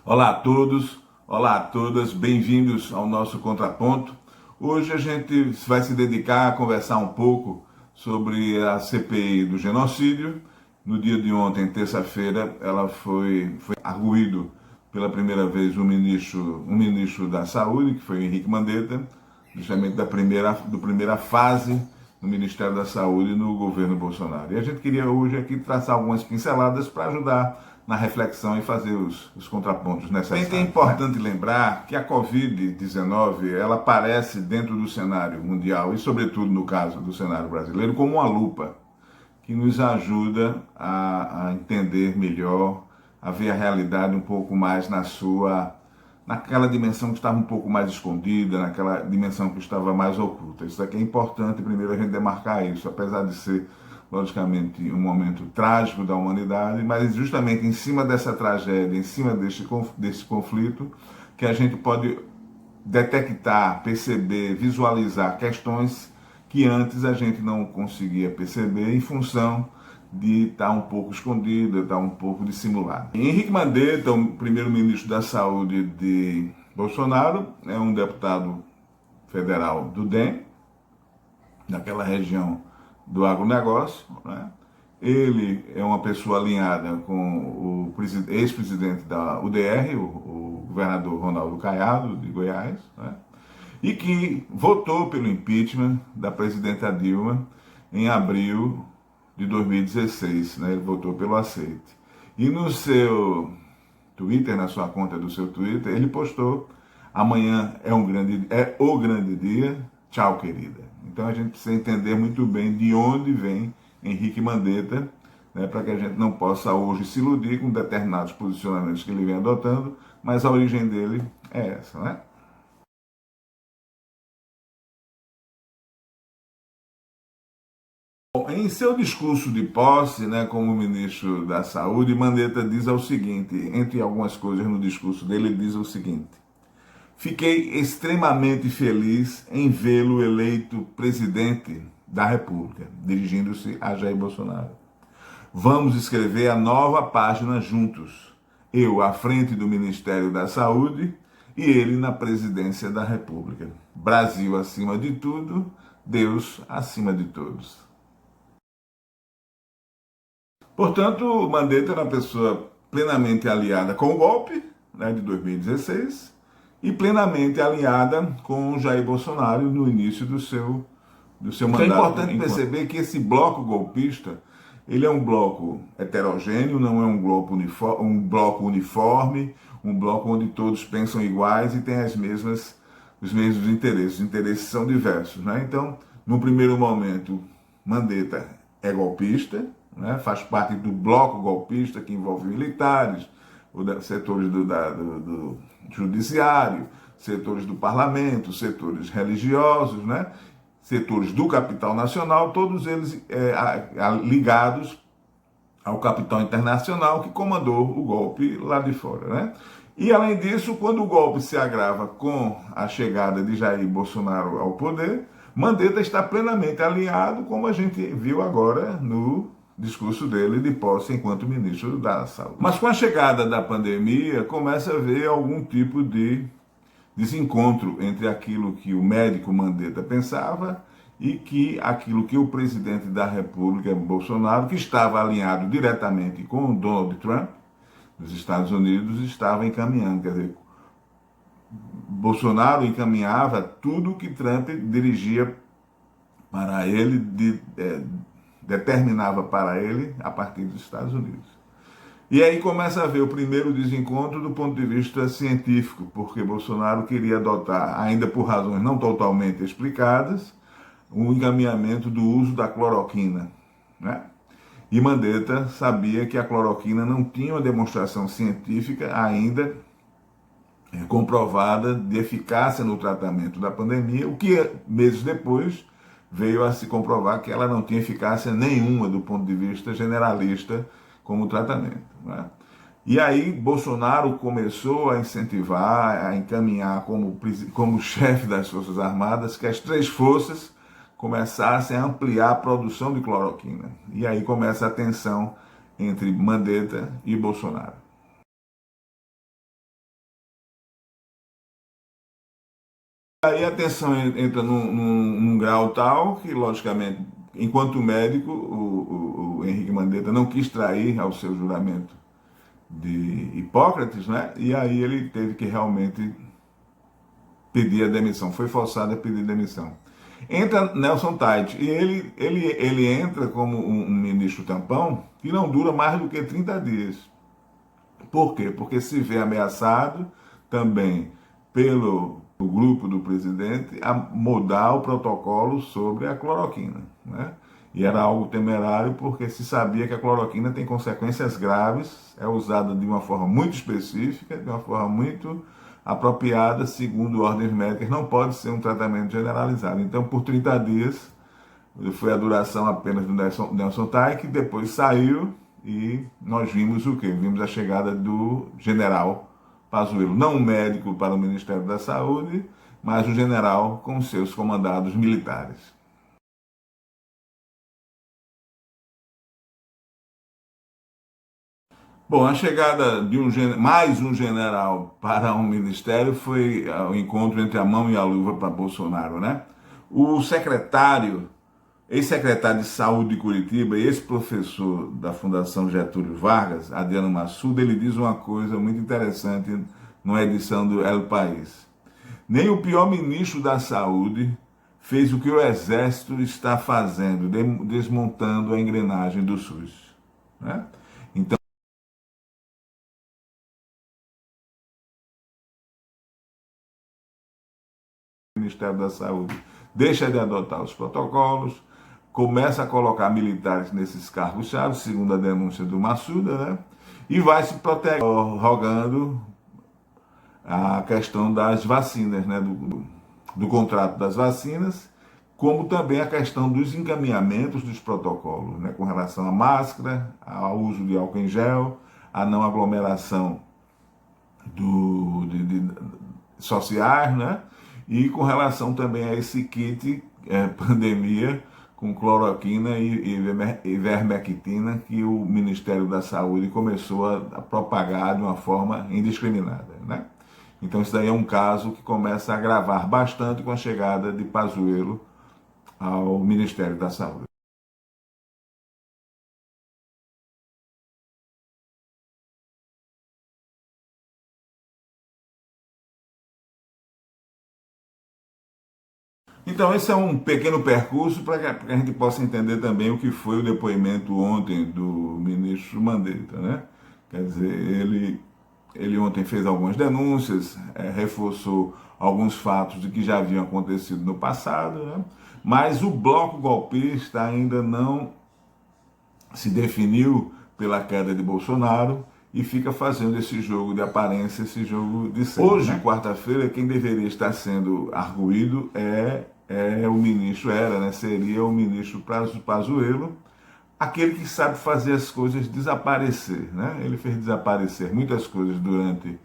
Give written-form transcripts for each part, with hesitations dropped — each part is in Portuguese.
Olá a todos, olá a todas, bem-vindos ao nosso Contraponto. Hoje a gente vai se dedicar a conversar um pouco sobre a CPI do genocídio. No dia de ontem, terça-feira, ela foi arguído pela primeira vez um ministro da Saúde, que foi o Henrique Mandetta, justamente da primeira fase no Ministério da Saúde no governo Bolsonaro. E a gente queria hoje aqui traçar algumas pinceladas para ajudar na reflexão e fazer os contrapontos necessários. É importante lembrar que a Covid-19 ela aparece dentro do cenário mundial e, sobretudo no caso do cenário brasileiro, como uma lupa que nos ajuda a entender melhor, a ver a realidade um pouco mais naquela dimensão que estava um pouco mais escondida, naquela dimensão que estava mais oculta. Isso aqui é importante, primeiro, a gente demarcar isso, apesar de ser, logicamente, um momento trágico da humanidade, mas justamente em cima dessa tragédia, em cima desse conflito, que a gente pode detectar, perceber, visualizar questões que antes a gente não conseguia perceber em função de estar um pouco escondido, estar um pouco dissimulado. Henrique Mandetta, o primeiro-ministro da Saúde de Bolsonaro, é um deputado federal do DEM, daquela região do agronegócio, né? Ele é uma pessoa alinhada com o ex-presidente da UDR, o governador Ronaldo Caiado, de Goiás, né? E que votou pelo impeachment da presidenta Dilma em abril de 2016, né? Ele votou pelo aceite. E no seu Twitter, na sua conta do seu Twitter, ele postou: amanhã é o grande dia, tchau querida. Então a gente precisa entender muito bem de onde vem Henrique Mandetta, né, para que a gente não possa hoje se iludir com determinados posicionamentos que ele vem adotando, mas a origem dele é essa, né? Em seu discurso de posse, né, como ministro da Saúde, Mandetta diz o seguinte, entre algumas coisas no discurso dele, ele diz o seguinte: fiquei extremamente feliz em vê-lo eleito presidente da República, dirigindo-se a Jair Bolsonaro. Vamos escrever a nova página juntos. Eu à frente do Ministério da Saúde e ele na presidência da República. Brasil acima de tudo, Deus acima de todos. Portanto, Mandetta era uma pessoa plenamente aliada com o golpe, né, de 2016 e plenamente alinhada com Jair Bolsonaro no início do seu mandato. Então é importante perceber que esse bloco golpista ele é um bloco heterogêneo, não é um bloco uniforme, um bloco onde todos pensam iguais e têm os mesmos interesses. Os interesses são diversos, né? Então, no primeiro momento, Mandetta é golpista, né? Faz parte do bloco golpista que envolve militares, setores do judiciário, setores do parlamento, setores religiosos, né? Setores do capital nacional, todos eles ligados ao capital internacional que comandou o golpe lá de fora, né? E além disso, quando o golpe se agrava com a chegada de Jair Bolsonaro ao poder, Mandetta está plenamente alinhado, como a gente viu agora no discurso dele de posse enquanto ministro da Saúde. Mas com a chegada da pandemia, começa a haver algum tipo de desencontro entre aquilo que o médico Mandetta pensava e que aquilo que o presidente da República, Bolsonaro, que estava alinhado diretamente com o Donald Trump, dos Estados Unidos, estava encaminhando. Quer dizer, Bolsonaro encaminhava tudo que Trump dirigia para ele, determinava para ele a partir dos Estados Unidos. E aí começa a haver o primeiro desencontro do ponto de vista científico, porque Bolsonaro queria adotar, ainda por razões não totalmente explicadas, o encaminhamento do uso da cloroquina, né? E Mandetta sabia que a cloroquina não tinha uma demonstração científica ainda comprovada de eficácia no tratamento da pandemia, o que meses depois veio a se comprovar que ela não tinha eficácia nenhuma do ponto de vista generalista como tratamento, né? E aí Bolsonaro começou a incentivar, a encaminhar como chefe das Forças Armadas que as três forças começassem a ampliar a produção de cloroquina. E aí começa a tensão entre Mandetta e Bolsonaro. Aí a tensão entra num grau tal que, logicamente, enquanto médico, o Henrique Mandetta não quis trair ao seu juramento de Hipócrates, né? E aí ele teve que realmente pedir a demissão, foi forçado a pedir demissão. Entra Nelson Tait, e ele entra como um ministro tampão que não dura mais do que 30 dias. Por quê? Porque se vê ameaçado também pelo grupo do presidente a mudar o protocolo sobre a cloroquina, né? E era algo temerário porque se sabia que a cloroquina tem consequências graves, é usada de uma forma muito específica, de uma forma muito apropriada, segundo ordens médicas, não pode ser um tratamento generalizado. Então, por 30 dias, foi a duração apenas do Nelson Tai, que depois saiu e nós vimos o quê? Vimos a chegada do general Pazuello, não um médico para o Ministério da Saúde, mas um general com seus comandados militares. Bom, a chegada de mais um general para um ministério foi o encontro entre a mão e a luva para Bolsonaro, né? O secretário, ex-secretário de Saúde de Curitiba e ex-professor da Fundação Getúlio Vargas, Adriano Massuda, ele diz uma coisa muito interessante numa edição do El País. Nem o pior ministro da Saúde fez o que o Exército está fazendo, desmontando a engrenagem do SUS, né? Então, o Ministério da Saúde deixa de adotar os protocolos, começa a colocar militares nesses cargos-chave, segundo a denúncia do Massuda, né? E vai se proteger, rogando a questão das vacinas, né? Do contrato das vacinas, como também a questão dos encaminhamentos dos protocolos, né? Com relação à máscara, ao uso de álcool em gel, a não aglomeração de sociais, né? E com relação também a esse kit pandemia com cloroquina e ivermectina que o Ministério da Saúde começou a propagar de uma forma indiscriminada, né? Então isso daí é um caso que começa a agravar bastante com a chegada de Pazuello ao Ministério da Saúde. Então, esse é um pequeno percurso para que a gente possa entender também o que foi o depoimento ontem do ministro Mandetta, né? Quer dizer, ele ontem fez algumas denúncias, reforçou alguns fatos de que já haviam acontecido no passado, né? Mas o bloco golpista ainda não se definiu pela queda de Bolsonaro e fica fazendo esse jogo de aparência, esse jogo de sempre. Hoje, né? Quarta-feira, quem deveria estar sendo arguído é o ministro, né? Seria o ministro Pazuello, aquele que sabe fazer as coisas desaparecer, né? Ele fez desaparecer muitas coisas durante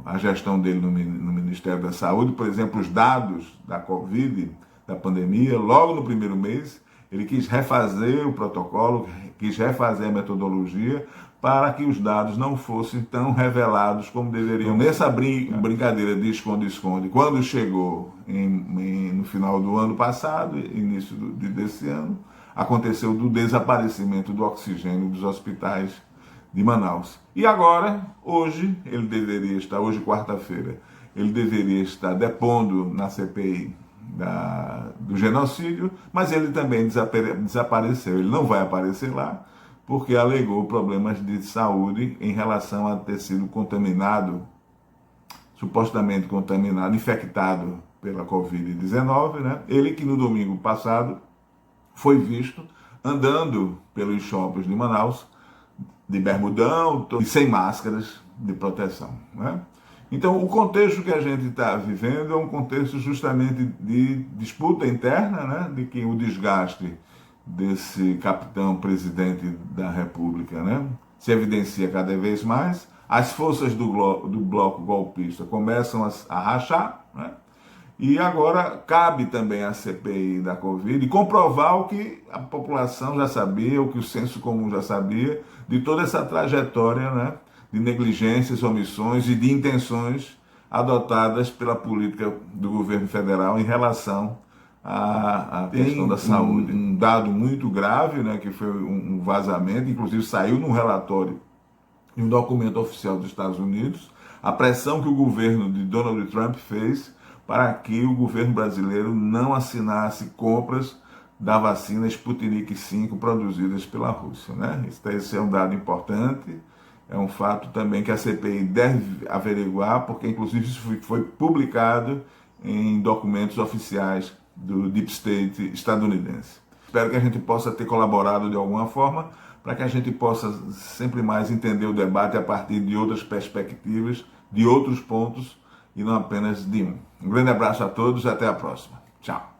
a gestão dele no Ministério da Saúde, por exemplo, os dados da Covid, da pandemia, logo no primeiro mês, ele quis refazer o protocolo, quis refazer a metodologia para que os dados não fossem tão revelados como deveriam. Nessa brincadeira de esconde-esconde, quando chegou no final do ano passado, início desse ano, aconteceu do desaparecimento do oxigênio dos hospitais de Manaus. E agora, hoje quarta-feira, ele deveria estar depondo na CPI do genocídio, mas ele também desapareceu. Ele não vai aparecer lá, porque alegou problemas de saúde em relação a ter sido contaminado, supostamente contaminado, infectado pela Covid-19, né? Ele que no domingo passado foi visto andando pelos shoppings de Manaus, de bermudão e sem máscaras de proteção, né? Então, o contexto que a gente está vivendo é um contexto justamente de disputa interna, né? De que o desgaste desse capitão presidente da República, né? Se evidencia cada vez mais, as forças do bloco golpista começam a rachar, né? E agora cabe também à CPI da Covid comprovar o que a população já sabia, o que o senso comum já sabia, de toda essa trajetória, né, de negligências, omissões e de intenções adotadas pela política do governo federal em relação à questão da saúde. Um dado muito grave, né, que foi um vazamento, inclusive saiu num relatório, em um documento oficial dos Estados Unidos, a pressão que o governo de Donald Trump fez para que o governo brasileiro não assinasse compras da vacina Sputnik V produzidas pela Rússia, né? Esse é um dado importante, é um fato também que a CPI deve averiguar, porque inclusive isso foi publicado em documentos oficiais do Deep State estadunidense. Espero que a gente possa ter colaborado de alguma forma para que a gente possa sempre mais entender o debate a partir de outras perspectivas, de outros pontos e não apenas de um. Um grande abraço a todos e até a próxima. Tchau.